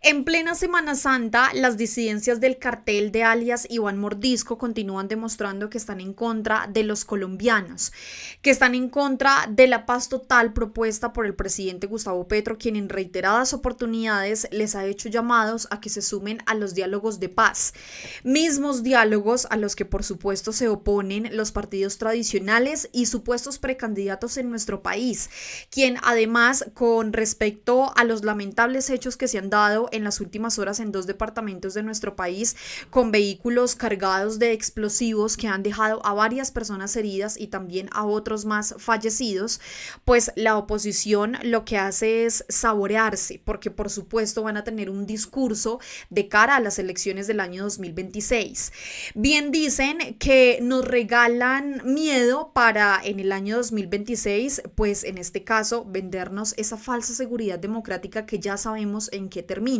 En plena Semana Santa, las disidencias del cartel de alias Iván Mordisco continúan demostrando que están en contra de los colombianos, que están en contra de la paz total propuesta por el presidente Gustavo Petro, quien en reiteradas oportunidades les ha hecho llamados a que se sumen a los diálogos de paz, mismos diálogos a los que por supuesto se oponen los partidos tradicionales y supuestos precandidatos en nuestro país, quien además con respecto a los lamentables hechos que se han dado en las últimas horas en dos departamentos de nuestro país con vehículos cargados de explosivos que han dejado a varias personas heridas y también a otros más fallecidos, pues la oposición lo que hace es saborearse, porque por supuesto van a tener un discurso de cara a las elecciones del año 2026. Bien dicen que nos regalan miedo para en el año 2026, pues en este caso vendernos esa falsa seguridad democrática que ya sabemos en qué termina.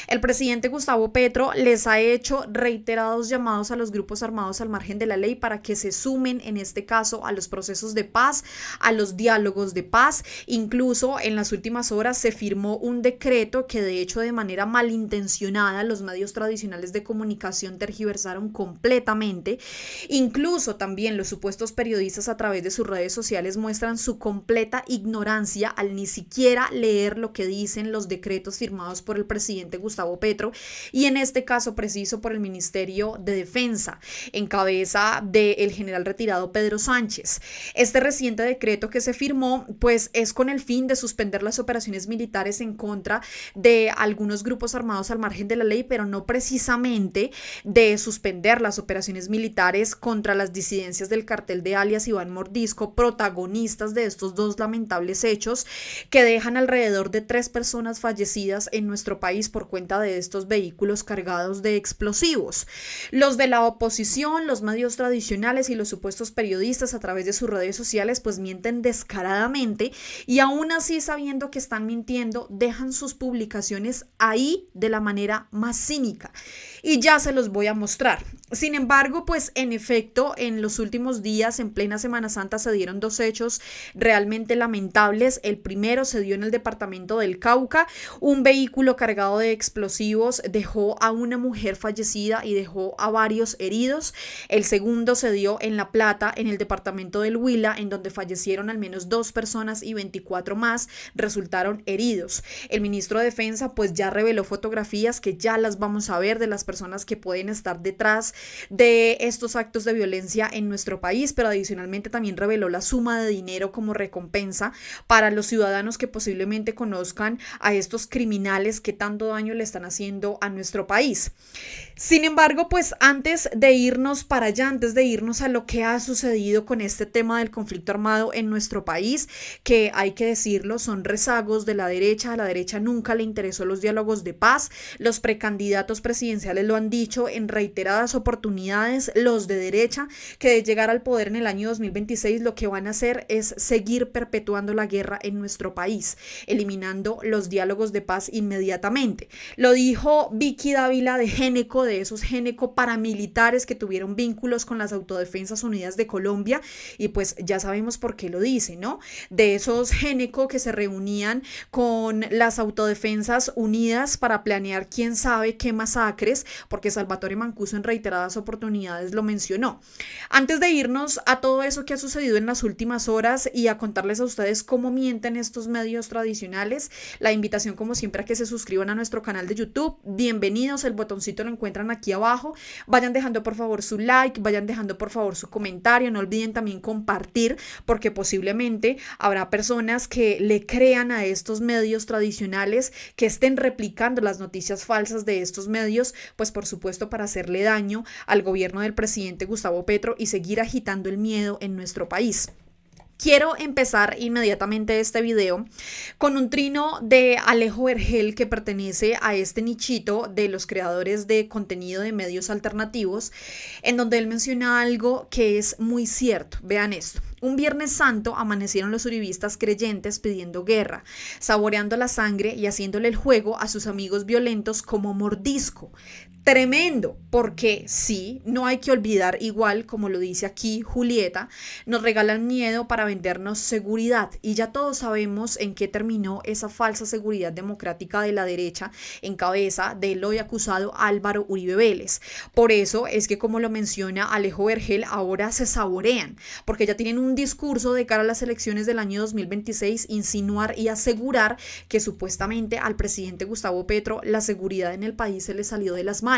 El presidente Gustavo Petro les ha hecho reiterados llamados a los grupos armados al margen de la ley para que se sumen en este caso a los procesos de paz, a los diálogos de paz. Incluso en las últimas horas se firmó un decreto que de hecho de manera malintencionada los medios tradicionales de comunicación tergiversaron completamente. Incluso también los supuestos periodistas a través de sus redes sociales muestran su completa ignorancia al ni siquiera leer lo que dicen los decretos firmados por el presidente Gustavo Petro y en este caso preciso por el Ministerio de Defensa, en cabeza del general retirado Pedro Sánchez. Este reciente decreto que se firmó pues es con el fin de suspender las operaciones militares en contra de algunos grupos armados al margen de la ley, pero no precisamente de suspender las operaciones militares contra las disidencias del cartel de alias Iván Mordisco, protagonistas de estos dos lamentables hechos que dejan alrededor de 3 personas fallecidas en nuestro país por cuenta de estos vehículos cargados de explosivos. Los de la oposición, los medios tradicionales y los supuestos periodistas a través de sus redes sociales pues mienten descaradamente y aún así sabiendo que están mintiendo dejan sus publicaciones ahí de la manera más cínica y ya se los voy a mostrar. Sin embargo, pues en efecto, en los últimos días, en plena Semana Santa, se dieron dos hechos realmente lamentables. El primero se dio en el departamento del Cauca. Un vehículo cargado de explosivos dejó a una mujer fallecida y dejó a varios heridos. El segundo se dio en La Plata, en el departamento del Huila, en donde fallecieron al menos 2 personas y 24 más resultaron heridos. El ministro de Defensa pues ya reveló fotografías que ya las vamos a ver de las personas que pueden estar detrás de estos actos de violencia en nuestro país, pero adicionalmente también reveló la suma de dinero como recompensa para los ciudadanos que posiblemente conozcan a estos criminales que tanto daño le están haciendo a nuestro país. Sin embargo, pues antes de irnos para allá, antes de irnos a lo que ha sucedido con este tema del conflicto armado en nuestro país, que hay que decirlo, son rezagos de la derecha. A la derecha nunca le interesó los diálogos de paz. Los precandidatos presidenciales lo han dicho en reiteradas oportunidades, los de derecha, que de llegar al poder en el año 2026 lo que van a hacer es seguir perpetuando la guerra en nuestro país, eliminando los diálogos de paz inmediatamente. Lo dijo Vicky Dávila de Géneco, de esos Géneco paramilitares que tuvieron vínculos con las Autodefensas Unidas de Colombia, y pues ya sabemos por qué lo dice, ¿no? De esos Géneco que se reunían con las Autodefensas Unidas para planear quién sabe qué masacres, porque Salvatore Mancuso en reiteradas oportunidades lo mencionó. Antes de irnos a todo eso que ha sucedido en las últimas horas y a contarles a ustedes cómo mienten estos medios tradicionales, la invitación como siempre a que se suscriban a nuestro canal de YouTube. Bienvenidos, el botoncito lo encuentran aquí abajo. Vayan dejando por favor su like, vayan dejando por favor su comentario, no olviden también compartir porque posiblemente habrá personas que le crean a estos medios tradicionales, que estén replicando las noticias falsas de estos medios, pues por supuesto para hacerle daño al gobierno del presidente Gustavo Petro y seguir agitando el miedo en nuestro país. Quiero empezar inmediatamente este video con un trino de Alejo Vergel que pertenece a este nichito de los creadores de contenido de medios alternativos, en donde él menciona algo que es muy cierto. Vean esto. Un Viernes Santo amanecieron los uribistas creyentes pidiendo guerra, saboreando la sangre y haciéndole el juego a sus amigos violentos como mordisco. Tremendo, porque sí, no hay que olvidar, igual como lo dice aquí Julieta, nos regalan miedo para vendernos seguridad y ya todos sabemos en qué terminó esa falsa seguridad democrática de la derecha en cabeza del hoy acusado Álvaro Uribe Vélez. Por eso es que, como lo menciona Alejo Vergel, ahora se saborean, porque ya tienen un discurso de cara a las elecciones del año 2026, insinuar y asegurar que supuestamente al presidente Gustavo Petro la seguridad en el país se le salió de las manos.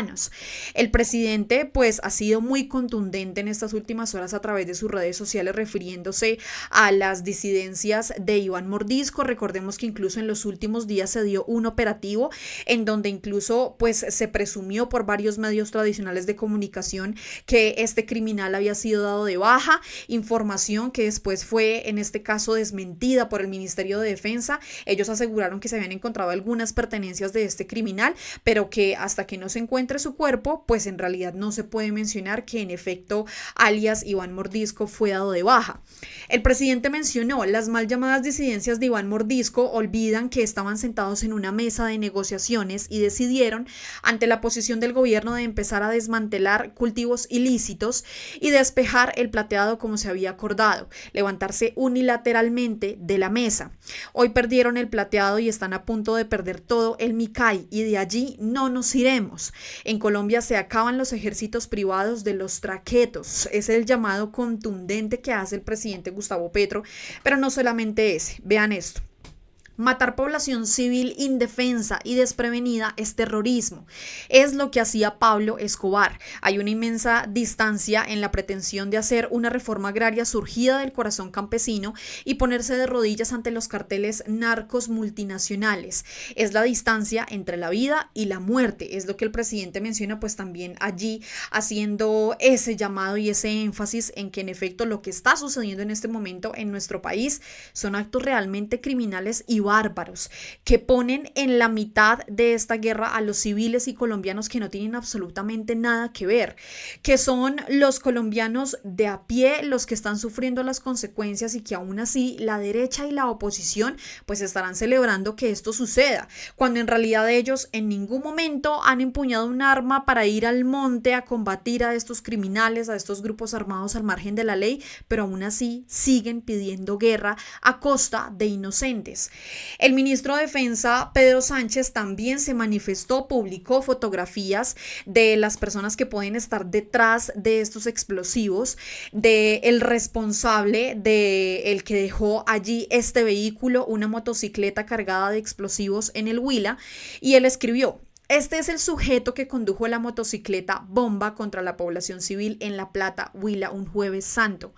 El presidente pues ha sido muy contundente en estas últimas horas a través de sus redes sociales refiriéndose a las disidencias de Iván Mordisco. Recordemos que incluso en los últimos días se dio un operativo en donde incluso pues se presumió por varios medios tradicionales de comunicación que este criminal había sido dado de baja, información que después fue en este caso desmentida por el Ministerio de Defensa. Ellos aseguraron que se habían encontrado algunas pertenencias de este criminal, pero que hasta que no se encuentre su cuerpo, pues en realidad no se puede mencionar que en efecto alias Iván Mordisco fue dado de baja. El presidente mencionó: las mal llamadas disidencias de Iván Mordisco olvidan que estaban sentados en una mesa de negociaciones y decidieron, ante la posición del gobierno de empezar a desmantelar cultivos ilícitos y despejar el plateado como se había acordado, levantarse unilateralmente de la mesa. Hoy perdieron el plateado y están a punto de perder todo el Micay y de allí no nos iremos. En Colombia se acaban los ejércitos privados de los traquetos. Es el llamado contundente que hace el presidente Gustavo Petro, pero no solamente ese. Vean esto. Matar población civil indefensa y desprevenida es terrorismo. Es lo que hacía Pablo Escobar. Hay una inmensa distancia en la pretensión de hacer una reforma agraria surgida del corazón campesino y ponerse de rodillas ante los carteles narcos multinacionales. Es la distancia entre la vida y la muerte. Es lo que el presidente menciona pues también allí, haciendo ese llamado y ese énfasis en que en efecto lo que está sucediendo en este momento en nuestro país son actos realmente criminales y bárbaros que ponen en la mitad de esta guerra a los civiles y colombianos que no tienen absolutamente nada que ver, que son los colombianos de a pie los que están sufriendo las consecuencias y que aún así la derecha y la oposición pues estarán celebrando que esto suceda, cuando en realidad ellos en ningún momento han empuñado un arma para ir al monte a combatir a estos criminales, a estos grupos armados al margen de la ley, pero aún así siguen pidiendo guerra a costa de inocentes. El ministro de Defensa, Pedro Sánchez, también se manifestó, publicó fotografías de las personas que pueden estar detrás de estos explosivos, del responsable, del que dejó allí este vehículo, una motocicleta cargada de explosivos en el Huila, y él escribió: este es el sujeto que condujo la motocicleta bomba contra la población civil en La Plata, Huila, un jueves santo.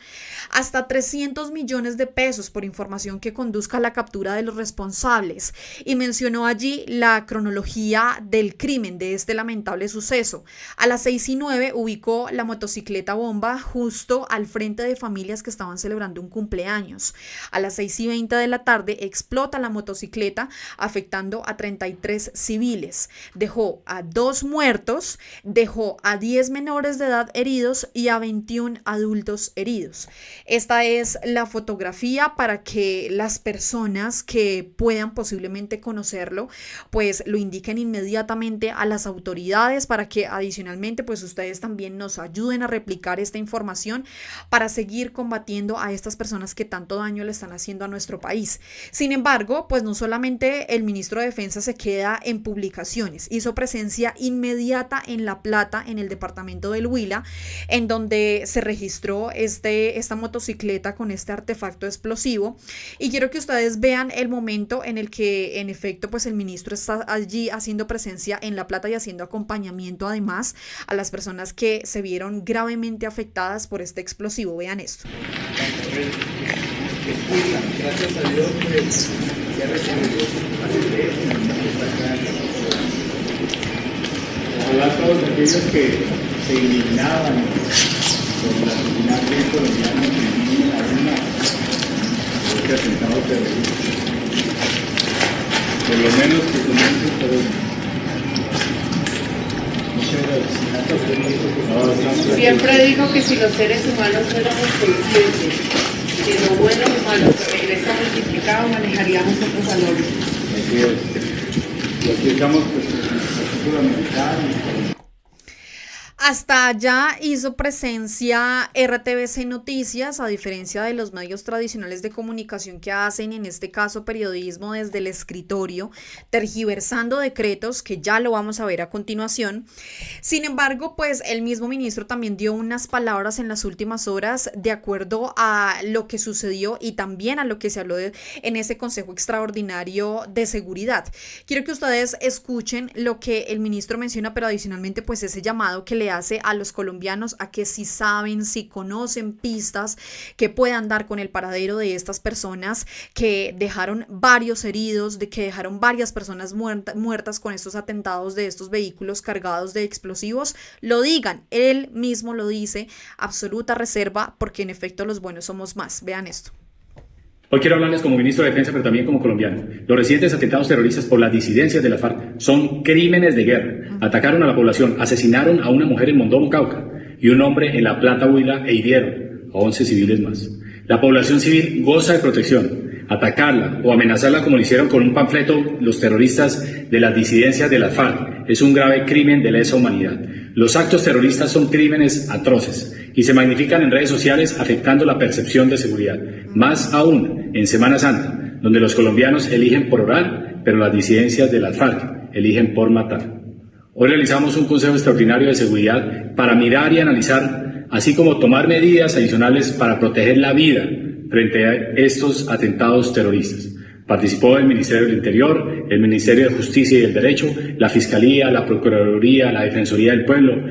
Hasta 300 millones de pesos por información que conduzca a la captura de los responsables. Y mencionó allí la cronología del crimen de este lamentable suceso. A las 6:09 ubicó la motocicleta bomba justo al frente de familias que estaban celebrando un cumpleaños. A las 6:20 de la tarde explota la motocicleta afectando a 33 civiles. Dejó a 2 muertos, dejó a 10 menores de edad heridos y a 21 adultos heridos. Esta es la fotografía para que las personas que puedan posiblemente conocerlo, pues lo indiquen inmediatamente a las autoridades para que adicionalmente pues ustedes también nos ayuden a replicar esta información para seguir combatiendo a estas personas que tanto daño le están haciendo a nuestro país. Sin embargo, pues no solamente el ministro de Defensa se queda en publicaciones, hizo presencia inmediata en La Plata, en el departamento del Huila, en donde se registró esta motocicleta con este artefacto explosivo, y quiero que ustedes vean el momento en el que en efecto pues el ministro está allí haciendo presencia en La Plata y haciendo acompañamiento además a las personas que se vieron gravemente afectadas por este explosivo. Vean esto. Gracias a Dios, pues ya recibimos ojalá todos aquellos que se indignaban por la asesinato colombiano que viven alguna este atentado terrorista, por lo menos que comiencen por él. Siempre digo que si los seres humanos fuéramos conscientes que lo bueno o lo malo se regresa multiplicado, manejaríamos otros valores. Así es. Y aquí estamos, pues, en la cultura militar. Hasta allá hizo presencia RTBC Noticias, a diferencia de los medios tradicionales de comunicación que hacen, en este caso periodismo desde el escritorio, tergiversando decretos, que ya lo vamos a ver a continuación. Sin embargo, pues el mismo ministro también dio unas palabras en las últimas horas de acuerdo a lo que sucedió y también a lo que se habló en ese Consejo Extraordinario de Seguridad. Quiero que ustedes escuchen lo que el ministro menciona, pero adicionalmente pues ese llamado que le hace a los colombianos a que si saben, si conocen pistas que puedan dar con el paradero de estas personas que dejaron varios heridos, de que dejaron varias personas muertas con estos atentados de estos vehículos cargados de explosivos, lo digan. Él mismo lo dice, absoluta reserva, porque en efecto los buenos somos más. Vean esto. Hoy quiero hablarles como ministro de Defensa, pero también como colombiano. Los recientes atentados terroristas por las disidencias de la FARC son crímenes de guerra. Atacaron a la población, asesinaron a una mujer en Mondomo, Cauca, y un hombre en La Plata, Huila, e hirieron a 11 civiles más. La población civil goza de protección. Atacarla o amenazarla como lo hicieron con un panfleto los terroristas de las disidencias de la FARC es un grave crimen de lesa humanidad. Los actos terroristas son crímenes atroces y se magnifican en redes sociales afectando la percepción de seguridad. Más aún en Semana Santa, donde los colombianos eligen por orar, pero las disidencias de las FARC eligen por matar. Hoy realizamos un Consejo Extraordinario de Seguridad para mirar y analizar, así como tomar medidas adicionales para proteger la vida frente a estos atentados terroristas. Participó el Ministerio del Interior, el Ministerio de Justicia y el Derecho, la Fiscalía, la Procuraduría, la Defensoría del Pueblo,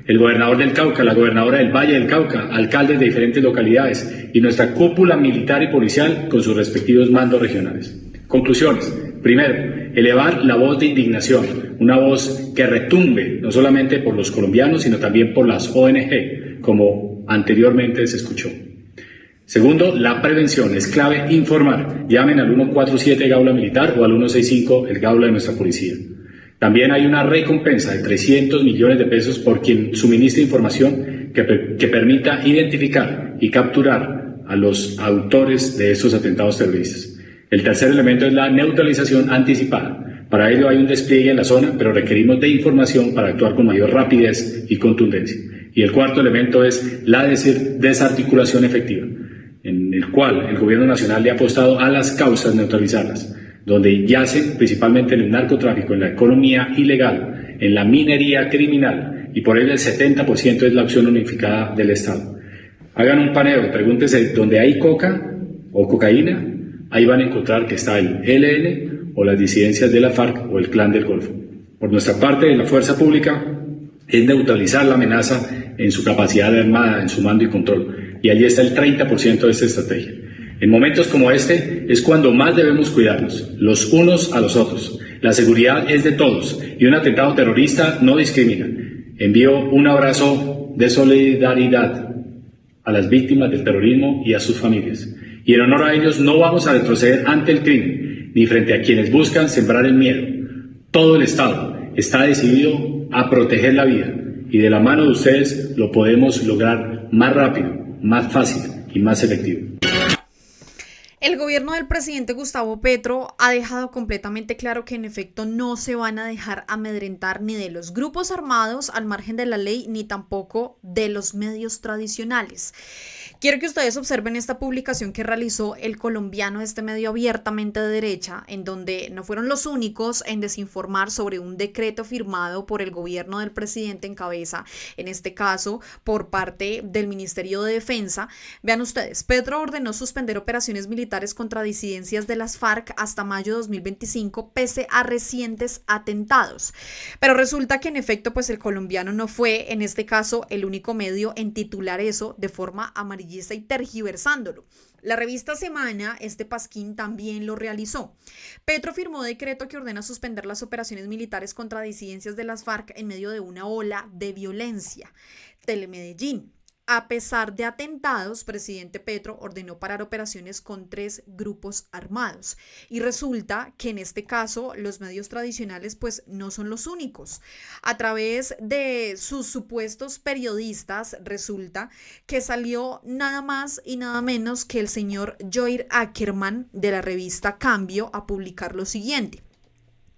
el gobernador del Cauca, la gobernadora del Valle del Cauca, alcaldes de diferentes localidades y nuestra cúpula militar y policial con sus respectivos mandos regionales. Conclusiones. Primero, elevar la voz de indignación, una voz que retumbe no solamente por los colombianos, sino también por las ONG, como anteriormente se escuchó. Segundo, la prevención. Es clave informar. Llamen al 147 Gaula Militar o al 165 el Gaula de nuestra policía. También hay una recompensa de 300 millones de pesos por quien suministre información que permita identificar y capturar a los autores de estos atentados terroristas. El tercer elemento es la neutralización anticipada. Para ello hay un despliegue en la zona, pero requerimos de información para actuar con mayor rapidez y contundencia. Y el cuarto elemento es la desarticulación efectiva, en el cual el Gobierno Nacional le ha apostado a las causas neutralizarlas, donde yacen principalmente en el narcotráfico, en la economía ilegal, en la minería criminal, y por ello el 70% es la opción unificada del Estado. Hagan un paneo y pregúntense dónde hay coca o cocaína, ahí van a encontrar que está el ELN o las disidencias de la FARC o el Clan del Golfo. Por nuestra parte, la fuerza pública es neutralizar la amenaza en su capacidad de armada, en su mando y control, y allí está el 30% de esta estrategia. En momentos como este es cuando más debemos cuidarnos, los unos a los otros. La seguridad es de todos y un atentado terrorista no discrimina. Envío un abrazo de solidaridad a las víctimas del terrorismo y a sus familias. Y en honor a ellos no vamos a retroceder ante el crimen, ni frente a quienes buscan sembrar el miedo. Todo el Estado está decidido a proteger la vida y de la mano de ustedes lo podemos lograr más rápido, más fácil y más selectivo. El gobierno del presidente Gustavo Petro ha dejado completamente claro que en efecto no se van a dejar amedrentar ni de los grupos armados al margen de la ley, ni tampoco de los medios tradicionales. Quiero que ustedes observen esta publicación que realizó el colombiano, este medio abiertamente de derecha, en donde no fueron los únicos en desinformar sobre un decreto firmado por el gobierno del presidente en cabeza, en este caso por parte del Ministerio de Defensa. Vean ustedes, Petro ordenó suspender operaciones militares contra disidencias de las FARC hasta mayo de 2025, pese a recientes atentados. Pero resulta que en efecto, pues el colombiano no fue, en este caso, el único medio en titular eso de forma amarillista y tergiversándolo. La revista Semana, este pasquín, también lo realizó. Petro firmó decreto que ordena suspender las operaciones militares contra disidencias de las FARC en medio de una ola de violencia. Telemedellín. A pesar de atentados, presidente Petro ordenó parar operaciones con 3 grupos armados. Y resulta que en este caso los medios tradicionales pues no son los únicos. A través de sus supuestos periodistas resulta que salió nada más y nada menos que el señor Joir Ackerman de la revista Cambio a publicar lo siguiente.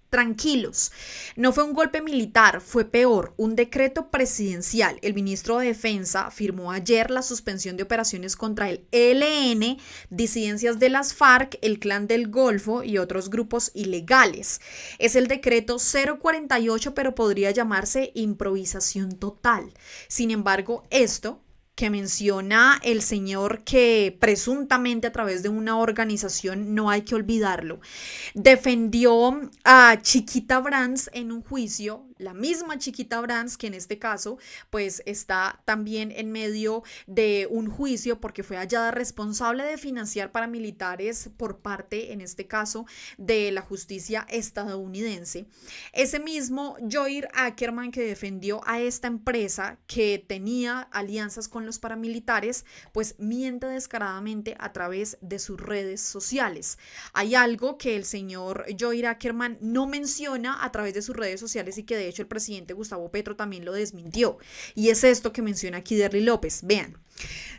Tranquilos, no fue un golpe militar, fue peor, un decreto presidencial. El ministro de Defensa firmó ayer la suspensión de operaciones contra el ELN, disidencias de las FARC, el Clan del Golfo y otros grupos ilegales. Es el decreto 048, pero podría llamarse improvisación total. Sin embargo, esto que menciona el señor que presuntamente a través de una organización, no hay que olvidarlo, defendió a Chiquita Brands en un juicio, la misma Chiquita Brands que en este caso pues está también en medio de un juicio porque fue hallada responsable de financiar paramilitares por parte, en este caso, de la justicia estadounidense. Ese mismo Joir Ackerman que defendió a esta empresa que tenía alianzas con los paramilitares, pues miente descaradamente a través de sus redes sociales. Hay algo que el señor Joir Ackerman no menciona a través de sus redes sociales y que de hecho el presidente Gustavo Petro también lo desmintió. Y es esto que menciona aquí Derly López. Vean.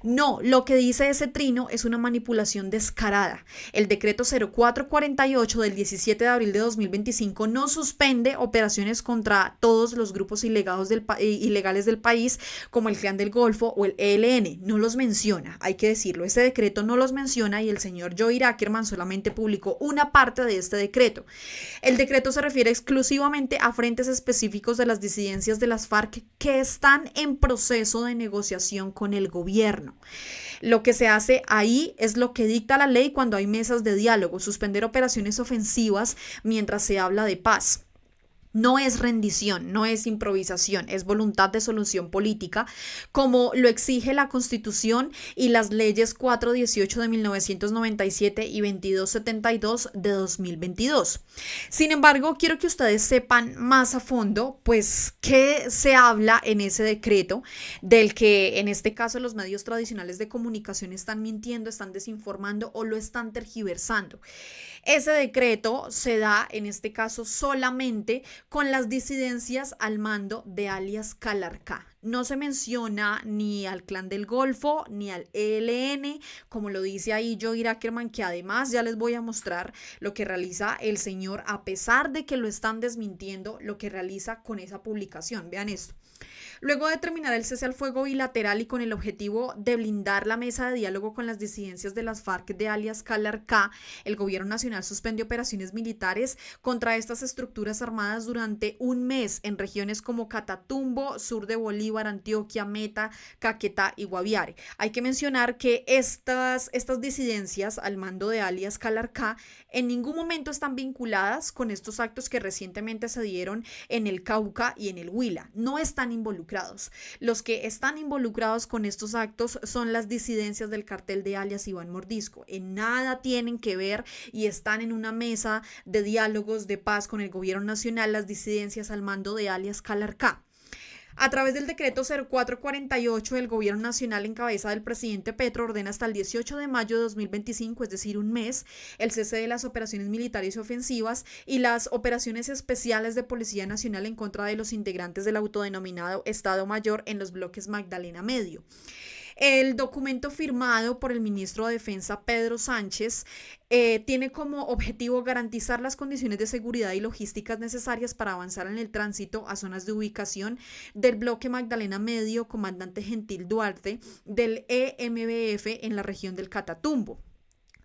No, lo que dice ese trino es una manipulación descarada. El decreto 0448 del 17 de abril de 2025 no suspende operaciones contra todos los grupos ilegales del país, como el Clan del Golfo o el ELN. No los menciona, hay que decirlo. Ese decreto no los menciona y el señor Joir Ackerman solamente publicó una parte de este decreto. El decreto se refiere exclusivamente a frentes específicos de las disidencias de las FARC que están en proceso de negociación con el gobierno. Lo que se hace ahí es lo que dicta la ley cuando hay mesas de diálogo, suspender operaciones ofensivas mientras se habla de paz. No es rendición, no es improvisación, es voluntad de solución política, como lo exige la Constitución y las leyes 418 de 1997 y 2272 de 2022. Sin embargo, quiero que ustedes sepan más a fondo, pues, qué se habla en ese decreto, del que en este caso los medios tradicionales de comunicación están mintiendo, están desinformando o lo están tergiversando. Ese decreto se da, en este caso, solamente con las disidencias al mando de alias Calarcá. No se menciona ni al Clan del Golfo ni al ELN, como lo dice ahí Joir Ackerman, que además ya les voy a mostrar lo que realiza el señor, a pesar de que lo están desmintiendo, lo que realiza con esa publicación. Vean esto. Luego de terminar el cese al fuego bilateral y con el objetivo de blindar la mesa de diálogo con las disidencias de las FARC de alias Calarcá, el gobierno nacional suspendió operaciones militares contra estas estructuras armadas durante un mes en regiones como Catatumbo, sur de Bolívar, Antioquia, Meta, Caquetá y Guaviare. Hay que mencionar que estas disidencias al mando de alias Calarcá en ningún momento están vinculadas con estos actos que recientemente se dieron en el Cauca y en el Huila. No están involucrados. Los que están involucrados con estos actos son las disidencias del cartel de alias Iván Mordisco. En nada tienen que ver y están en una mesa de diálogos de paz con el gobierno nacional las disidencias al mando de alias Calarcá. A través del decreto 0448, el gobierno nacional en cabeza del presidente Petro ordena hasta el 18 de mayo de 2025, es decir, un mes, el cese de las operaciones militares y ofensivas y las operaciones especiales de Policía Nacional en contra de los integrantes del autodenominado Estado Mayor en los bloques Magdalena Medio. El documento firmado por el ministro de Defensa, Pedro Sánchez, tiene como objetivo garantizar las condiciones de seguridad y logísticas necesarias para avanzar en el tránsito a zonas de ubicación del bloque Magdalena Medio, Comandante Gentil Duarte, del EMBF en la región del Catatumbo,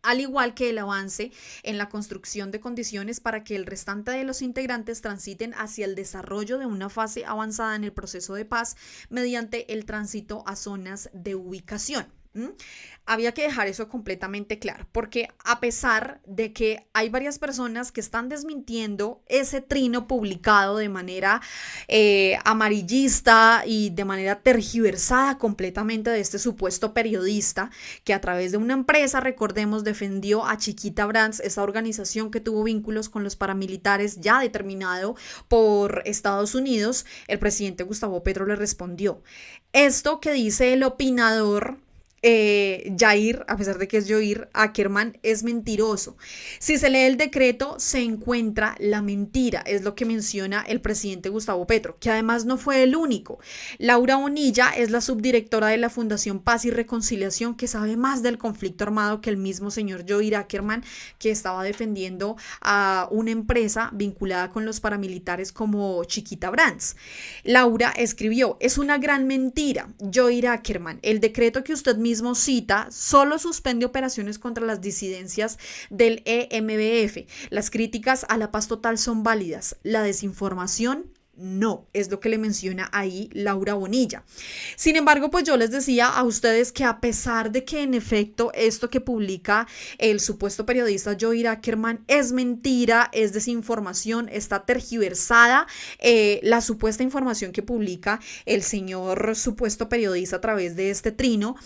al igual que el avance en la construcción de condiciones para que el restante de los integrantes transiten hacia el desarrollo de una fase avanzada en el proceso de paz mediante el tránsito a zonas de ubicación. Había que dejar eso completamente claro, porque a pesar de que hay varias personas que están desmintiendo ese trino publicado de manera amarillista y de manera tergiversada completamente de este supuesto periodista que a través de una empresa, recordemos, defendió a Chiquita Brands, esa organización que tuvo vínculos con los paramilitares ya determinado por Estados Unidos, el presidente Gustavo Petro le respondió: esto que dice el opinador Yair, a pesar de que es Joir Ackerman, es mentiroso. Si se lee el decreto, se encuentra la mentira, es lo que menciona el presidente Gustavo Petro, que además no fue el único. Laura Bonilla es la subdirectora de la Fundación Paz y Reconciliación, que sabe más del conflicto armado que el mismo señor Joir Ackerman, que estaba defendiendo a una empresa vinculada con los paramilitares como Chiquita Brands. Laura escribió: es una gran mentira, Joir Ackerman, el decreto que usted mismo cita solo suspende operaciones contra las disidencias del EMBF. Las críticas a la paz total son válidas. La desinformación no, es lo que le menciona ahí Laura Bonilla. Sin embargo, pues yo les decía a ustedes que a pesar de que en efecto esto que publica el supuesto periodista Joir Ackerman es mentira, es desinformación, está tergiversada, la supuesta información que publica el señor supuesto periodista a través de este trino,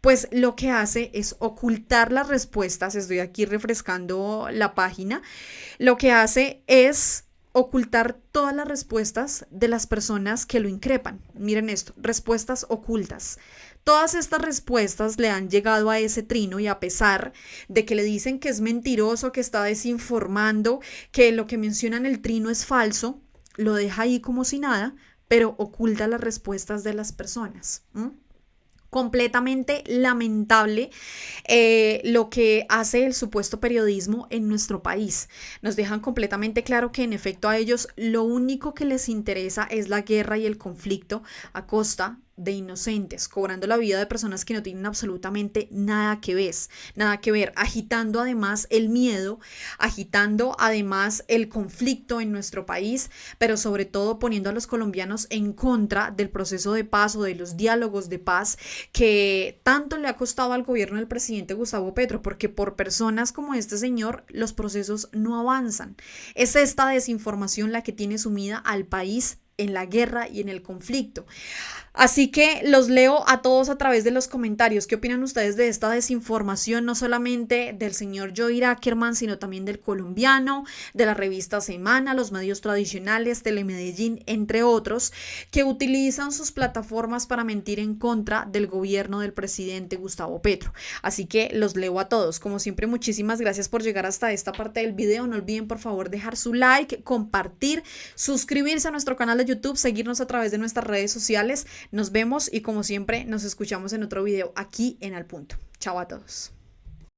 pues lo que hace es ocultar las respuestas. Estoy aquí refrescando la página. Lo que hace es ocultar todas las respuestas de las personas que lo increpan. Miren esto, respuestas ocultas. Todas estas respuestas le han llegado a ese trino y a pesar de que le dicen que es mentiroso, que está desinformando, que lo que menciona en el trino es falso, lo deja ahí como si nada, pero oculta las respuestas de las personas. Completamente lamentable lo que hace el supuesto periodismo en nuestro país. Nos dejan completamente claro que en efecto a ellos lo único que les interesa es la guerra y el conflicto a costa de inocentes, cobrando la vida de personas que no tienen absolutamente nada que ver, agitando además el miedo, agitando además el conflicto en nuestro país, pero sobre todo poniendo a los colombianos en contra del proceso de paz o de los diálogos de paz que tanto le ha costado al gobierno del presidente Gustavo Petro, porque por personas como este señor los procesos no avanzan. Es esta desinformación la que tiene sumida al país en la guerra y en el conflicto. Así que los leo a todos a través de los comentarios. ¿Qué opinan ustedes de esta desinformación, no solamente del señor Joir Ackerman, sino también del colombiano, de la revista Semana, los medios tradicionales, Telemedellín, entre otros, que utilizan sus plataformas para mentir en contra del gobierno del presidente Gustavo Petro? Así que los leo a todos. Como siempre, muchísimas gracias por llegar hasta esta parte del video. No olviden, por favor, dejar su like, compartir, suscribirse a nuestro canal de YouTube, seguirnos a través de nuestras redes sociales. Nos vemos y como siempre nos escuchamos en otro video aquí en Al Punto. Chao a todos.